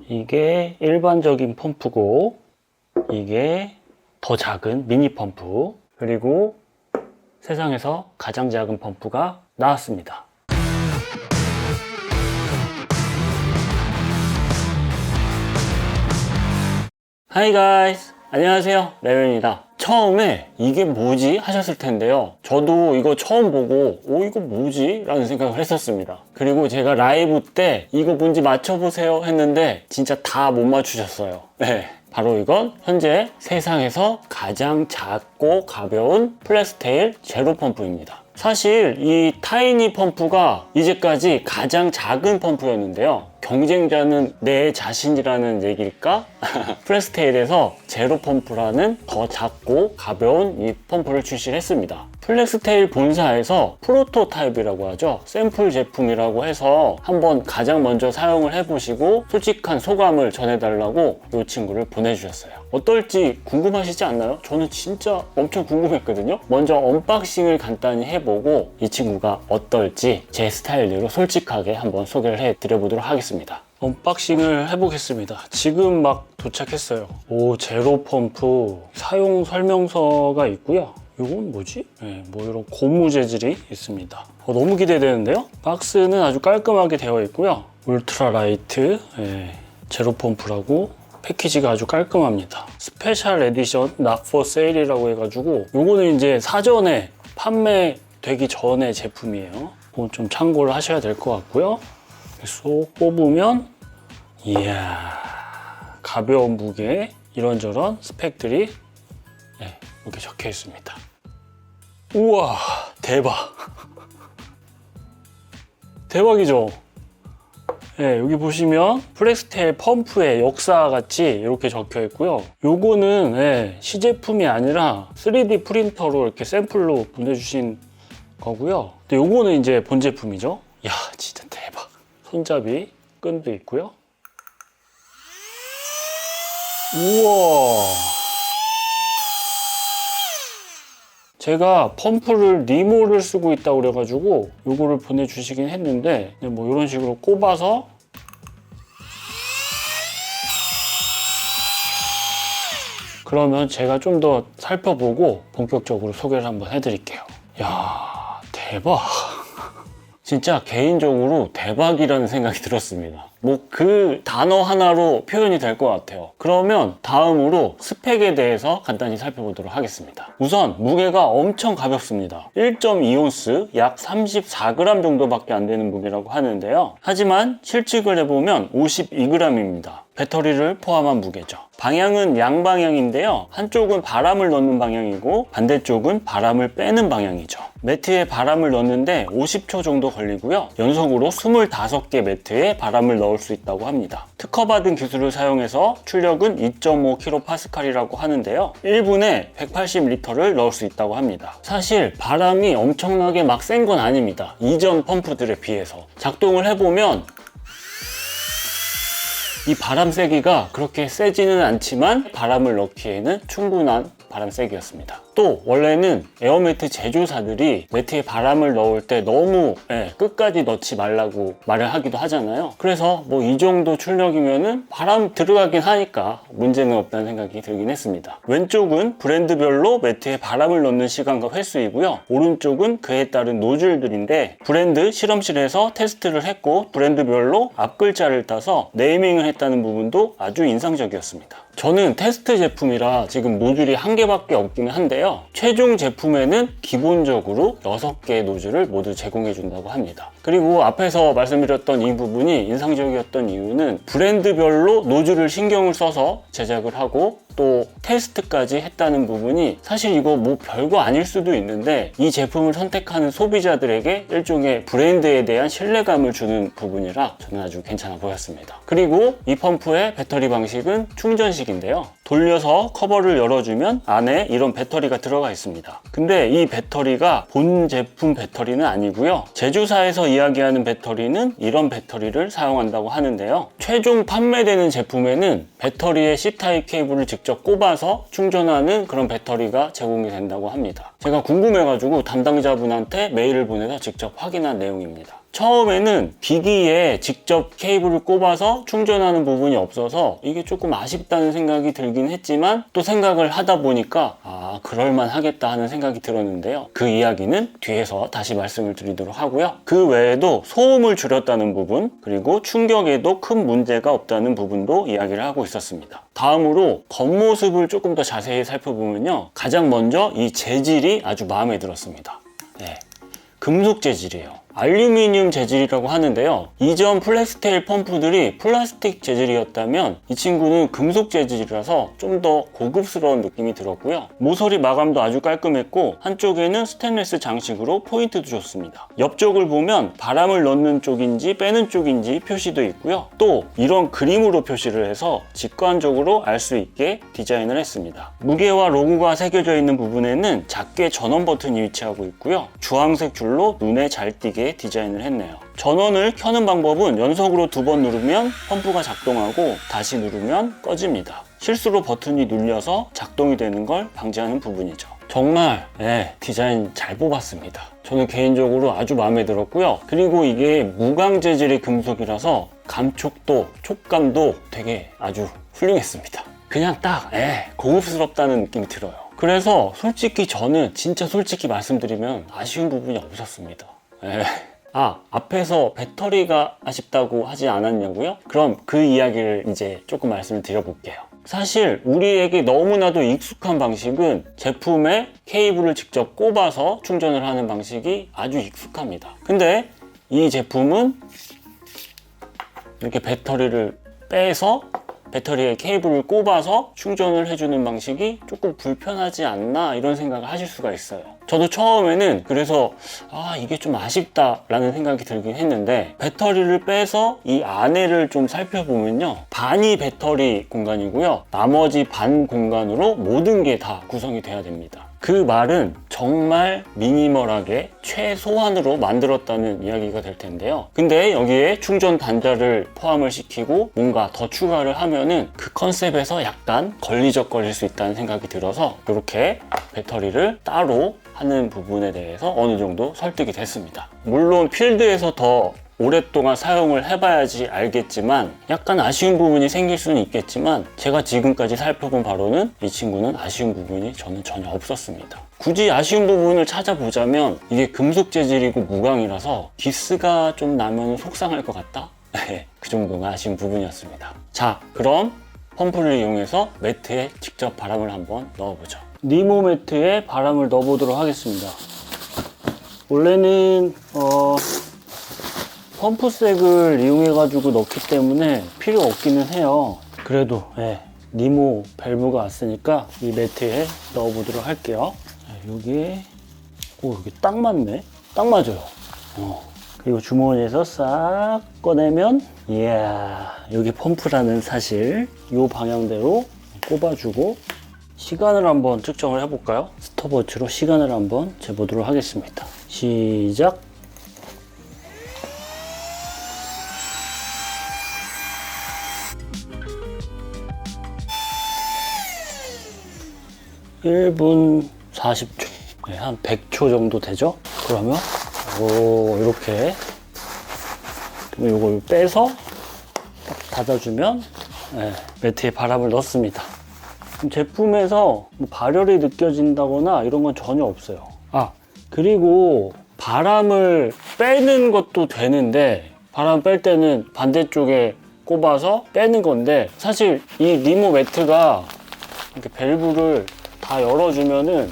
이게 일반적인 펌프고 이게 더 작은 미니 펌프, 그리고 세상에서 가장 작은 펌프가 나왔습니다. Hi guys! 안녕하세요, 레오입니다. 처음에 이게 뭐지 하셨을 텐데요, 저도 이거 처음 보고 이거 뭐지? 라는 생각을 했었습니다. 그리고 제가 라이브 때 이거 뭔지 맞춰보세요 했는데 진짜 다 못 맞추셨어요. 네, 바로 이건 현재 세상에서 가장 작고 가벼운 플렉스테일 제로 펌프입니다. 사실 이 타이니 펌프가 이제까지 가장 작은 펌프였는데요, 경쟁자는 내 자신이라는 얘기일까? 플렉스테일에서 제로 펌프라는 더 작고 가벼운 이 펌프를 출시를 했습니다. 플렉스테일 본사에서 프로토타입이라고 하죠, 샘플 제품이라고 해서 한번 가장 먼저 사용을 해보시고 솔직한 소감을 전해달라고 이 친구를 보내주셨어요. 어떨지 궁금하시지 않나요? 저는 진짜 엄청 궁금했거든요. 먼저 언박싱을 간단히 해보고 이 친구가 어떨지 제 스타일대로 솔직하게 한번 소개를 해드려보도록 하겠습니다. 언박싱을 해보겠습니다. 지금 막 도착했어요. 제로 펌프 사용 설명서가 있고요. 이건 뭐지? 네, 뭐 이런 고무 재질이 있습니다. 너무 기대되는데요? 박스는 아주 깔끔하게 되어 있고요. 울트라 라이트 제로 펌프라고 패키지가 아주 깔끔합니다. 스페셜 에디션 not for sale이라고 해가지고 요거는 이제 사전에 판매되기 전에 제품이에요. 그건 좀 참고를 하셔야 될 것 같고요. 쏙 뽑으면 이야, 가벼운 무게, 이런저런 스펙들이 이렇게 적혀 있습니다. 우와, 대박. 대박이죠? 여기 보시면 플렉스테일 펌프의 역사 같이 이렇게 적혀 있고요. 요거는 시제품이 아니라 3D 프린터로 이렇게 샘플로 보내주신 거고요. 근데 요거는 이제 본 제품이죠. 이야, 진짜 대박. 손잡이 끈도 있고요. 우와. 제가 펌프를 니모를 쓰고 있다고 그래가지고 요거를 보내주시긴 했는데, 뭐 이런 식으로 꼽아서 그러면 제가 좀 더 살펴보고 본격적으로 소개를 한번 해드릴게요. 이야, 대박. 진짜 개인적으로 대박이라는 생각이 들었습니다. 뭐 그 단어 하나로 표현이 될 것 같아요. 그러면 다음으로 스펙에 대해서 간단히 살펴보도록 하겠습니다. 우선 무게가 엄청 가볍습니다. 1.2온스, 약 34g 정도밖에 안 되는 무게라고 하는데요. 하지만 실측을 해보면 52g입니다. 배터리를 포함한 무게죠. 방향은 양방향인데요. 한쪽은 바람을 넣는 방향이고 반대쪽은 바람을 빼는 방향이죠. 매트에 바람을 넣는데 50초 정도 걸리고요. 연속으로 25개 매트에 바람을 넣을 수 있다고 합니다. 특허받은 기술을 사용해서 출력은 2.5kPa이라고 하는데요. 1분에 180L를 넣을 수 있다고 합니다. 사실 바람이 엄청나게 막 센 건 아닙니다. 이전 펌프들에 비해서. 작동을 해보면 이 바람 세기가 그렇게 세지는 않지만 바람을 넣기에는 충분한 바람 세기였습니다. 또 원래는 에어매트 제조사들이 매트에 바람을 넣을 때 너무 끝까지 넣지 말라고 말을 하기도 하잖아요. 그래서 뭐 이 정도 출력이면은 바람 들어가긴 하니까 문제는 없다는 생각이 들긴 했습니다. 왼쪽은 브랜드별로 매트에 바람을 넣는 시간과 횟수이고요. 오른쪽은 그에 따른 노즐들인데 브랜드 실험실에서 테스트를 했고 브랜드별로 앞글자를 따서 네이밍을 했다는 부분도 아주 인상적이었습니다. 저는 테스트 제품이라 지금 노즐이 한 개밖에 없기는 한데요. 최종 제품에는 기본적으로 6개의 노즐을 모두 제공해 준다고 합니다. 그리고 앞에서 말씀드렸던 이 부분이 인상적이었던 이유는 브랜드별로 노즐을 신경을 써서 제작을 하고 또 테스트까지 했다는 부분이, 사실 이거 뭐 별거 아닐 수도 있는데 이 제품을 선택하는 소비자들에게 일종의 브랜드에 대한 신뢰감을 주는 부분이라 저는 아주 괜찮아 보였습니다. 그리고 이 펌프의 배터리 방식은 충전식인데요. 돌려서 커버를 열어주면 안에 이런 배터리가 들어가 있습니다. 근데 이 배터리가 본 제품 배터리는 아니고요. 제조사에서 이야기하는 배터리는 이런 배터리를 사용한다고 하는데요. 최종 판매되는 제품에는 배터리에 C타입 케이블을 직접 꼽아서 충전하는 그런 배터리가 제공이 된다고 합니다. 제가 궁금해가지고 담당자분한테 메일을 보내서 직접 확인한 내용입니다. 처음에는 기기에 직접 케이블을 꼽아서 충전하는 부분이 없어서 이게 조금 아쉽다는 생각이 들긴 했지만 또 생각을 하다 보니까 그럴만 하겠다 하는 생각이 들었는데요. 그 이야기는 뒤에서 다시 말씀을 드리도록 하고요. 그 외에도 소음을 줄였다는 부분, 그리고 충격에도 큰 문제가 없다는 부분도 이야기를 하고 있었습니다. 다음으로 겉모습을 조금 더 자세히 살펴보면요, 가장 먼저 이 재질이 아주 마음에 들었습니다. 네, 금속 재질이에요. 알루미늄 재질이라고 하는데요, 이전 플렉스테일 펌프들이 플라스틱 재질이었다면 이 친구는 금속 재질이라서 좀 더 고급스러운 느낌이 들었고요. 모서리 마감도 아주 깔끔했고 한쪽에는 스테인리스 장식으로 포인트도 줬습니다. 옆쪽을 보면 바람을 넣는 쪽인지 빼는 쪽인지 표시도 있고요. 또 이런 그림으로 표시를 해서 직관적으로 알 수 있게 디자인을 했습니다. 무게와 로고가 새겨져 있는 부분에는 작게 전원 버튼이 위치하고 있고요. 주황색 줄로 눈에 잘 띄게 디자인을 했네요. 전원을 켜는 방법은 연속으로 2번 누르면 펌프가 작동하고 다시 누르면 꺼집니다. 실수로 버튼이 눌려서 작동이 되는 걸 방지하는 부분이죠. 정말 디자인 잘 뽑았습니다. 저는 개인적으로 아주 마음에 들었고요. 그리고 이게 무광 재질의 금속이라서 감촉도 촉감도 되게 아주 훌륭했습니다. 그냥 딱 고급스럽다는 느낌이 들어요. 그래서 솔직히 저는 진짜 솔직히 말씀드리면 아쉬운 부분이 없었습니다. 앞에서 배터리가 아쉽다고 하지 않았냐고요? 그럼 그 이야기를 이제 조금 말씀을 드려볼게요. 사실 우리에게 너무나도 익숙한 방식은 제품에 케이블을 직접 꼽아서 충전을 하는 방식이 아주 익숙합니다. 근데 이 제품은 이렇게 배터리를 빼서 배터리에 케이블을 꼽아서 충전을 해주는 방식이 조금 불편하지 않나 이런 생각을 하실 수가 있어요. 저도 처음에는 그래서 이게 좀 아쉽다 라는 생각이 들긴 했는데, 배터리를 빼서 이 안에를 좀 살펴보면요, 반이 배터리 공간이고요, 나머지 반 공간으로 모든 게 다 구성이 돼야 됩니다. 그 말은 정말 미니멀하게 최소한으로 만들었다는 이야기가 될 텐데요. 근데 여기에 충전 단자를 포함을 시키고 뭔가 더 추가를 하면은 그 컨셉에서 약간 걸리적거릴 수 있다는 생각이 들어서 이렇게 배터리를 따로 하는 부분에 대해서 어느 정도 설득이 됐습니다. 물론 필드에서 더 오랫동안 사용을 해봐야지 알겠지만 약간 아쉬운 부분이 생길 수는 있겠지만 제가 지금까지 살펴본 바로는 이 친구는 아쉬운 부분이 저는 전혀 없었습니다. 굳이 아쉬운 부분을 찾아보자면 이게 금속 재질이고 무광이라서 기스가 좀 나면 속상할 것 같다? 그 정도가 아쉬운 부분이었습니다. 자, 그럼 펌프를 이용해서 매트에 직접 바람을 한번 넣어보죠. 니모 매트에 바람을 넣어보도록 하겠습니다. 원래는 펌프색을 이용해가지고 넣기 때문에 필요 없기는 해요. 그래도 니모 밸브가 왔으니까 이 매트에 넣어보도록 할게요. 여기에 여기 딱 맞네. 딱 맞아요. 그리고 주머니에서 싹 꺼내면 이야, 여기 펌프라는 사실 이 방향대로 꼽아주고 시간을 한번 측정을 해볼까요? 스톱워치로 시간을 한번 재보도록 하겠습니다. 시작! 1분 40초, 한 100초 정도 되죠? 그러면 이렇게 이걸 빼서 딱 닫아주면 매트에 바람을 넣습니다. 제품에서 발열이 느껴진다거나 이런 건 전혀 없어요. 그리고 바람을 빼는 것도 되는데, 바람 뺄 때는 반대쪽에 꼽아서 빼는 건데, 사실 이 니모 매트가 이렇게 밸브를 다 열어주면은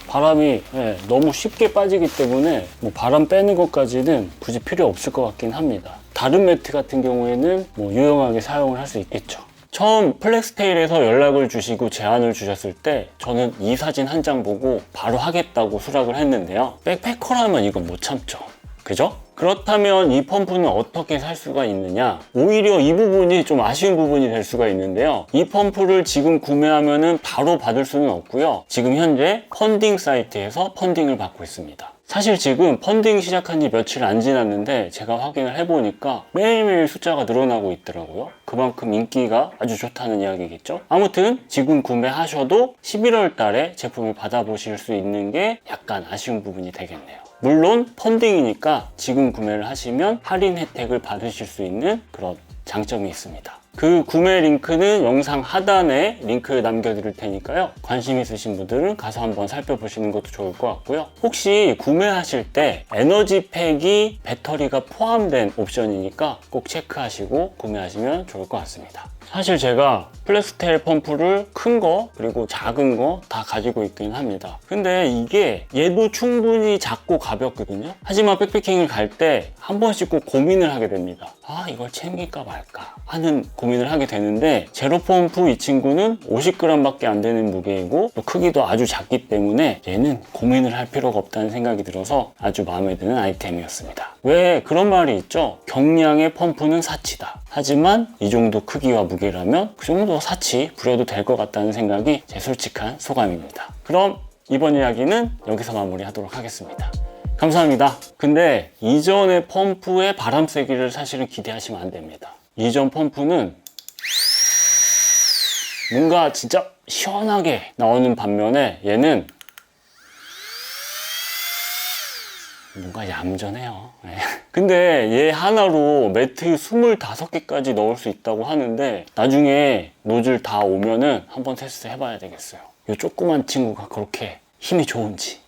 바람이 너무 쉽게 빠지기 때문에 바람 빼는 것까지는 굳이 필요 없을 것 같긴 합니다. 다른 매트 같은 경우에는 유용하게 사용을 할 수 있겠죠. 처음 플렉스테일에서 연락을 주시고 제안을 주셨을 때 저는 이 사진 한 장 보고 바로 하겠다고 수락을 했는데요. 백패커라면 이건 못 참죠. 그죠? 그렇다면 이 펌프는 어떻게 살 수가 있느냐? 오히려 이 부분이 좀 아쉬운 부분이 될 수가 있는데요. 이 펌프를 지금 구매하면은 바로 받을 수는 없고요. 지금 현재 펀딩 사이트에서 펀딩을 받고 있습니다. 사실 지금 펀딩 시작한 지 며칠 안 지났는데 제가 확인을 해보니까 매일매일 숫자가 늘어나고 있더라고요. 그만큼 인기가 아주 좋다는 이야기겠죠. 아무튼 지금 구매하셔도 11월 달에 제품을 받아보실 수 있는 게 약간 아쉬운 부분이 되겠네요. 물론 펀딩이니까 지금 구매를 하시면 할인 혜택을 받으실 수 있는 그런 장점이 있습니다. 그 구매 링크는 영상 하단에 링크 남겨드릴 테니까요. 관심 있으신 분들은 가서 한번 살펴보시는 것도 좋을 것 같고요. 혹시 구매하실 때 에너지팩이 배터리가 포함된 옵션이니까 꼭 체크하시고 구매하시면 좋을 것 같습니다. 사실 제가 플렉스테일 펌프를 큰 거 그리고 작은 거 다 가지고 있긴 합니다. 근데 이게 얘도 충분히 작고 가볍거든요. 하지만 백패킹을 갈 때 한 번씩 꼭 고민을 하게 됩니다. 아, 이걸 챙길까 말까 하는 고민을 하게 되는데, 제로 펌프 이 친구는 50g 밖에 안 되는 무게이고 또 크기도 아주 작기 때문에 얘는 고민을 할 필요가 없다는 생각이 들어서 아주 마음에 드는 아이템이었습니다. 왜 그런 말이 있죠? 경량의 펌프는 사치다. 하지만 이 정도 크기와 무게라면 그 정도 사치 부려도 될 것 같다는 생각이 제 솔직한 소감입니다. 그럼 이번 이야기는 여기서 마무리하도록 하겠습니다. 감사합니다. 근데 이전의 펌프의 바람 세기를 사실은 기대하시면 안 됩니다. 이전 펌프는 뭔가 진짜 시원하게 나오는 반면에 얘는 뭔가 얌전해요. 네. 근데 얘 하나로 매트 25개까지 넣을 수 있다고 하는데, 나중에 노즐 다 오면은 한번 테스트 해봐야 되겠어요. 이 조그만 친구가 그렇게 힘이 좋은지.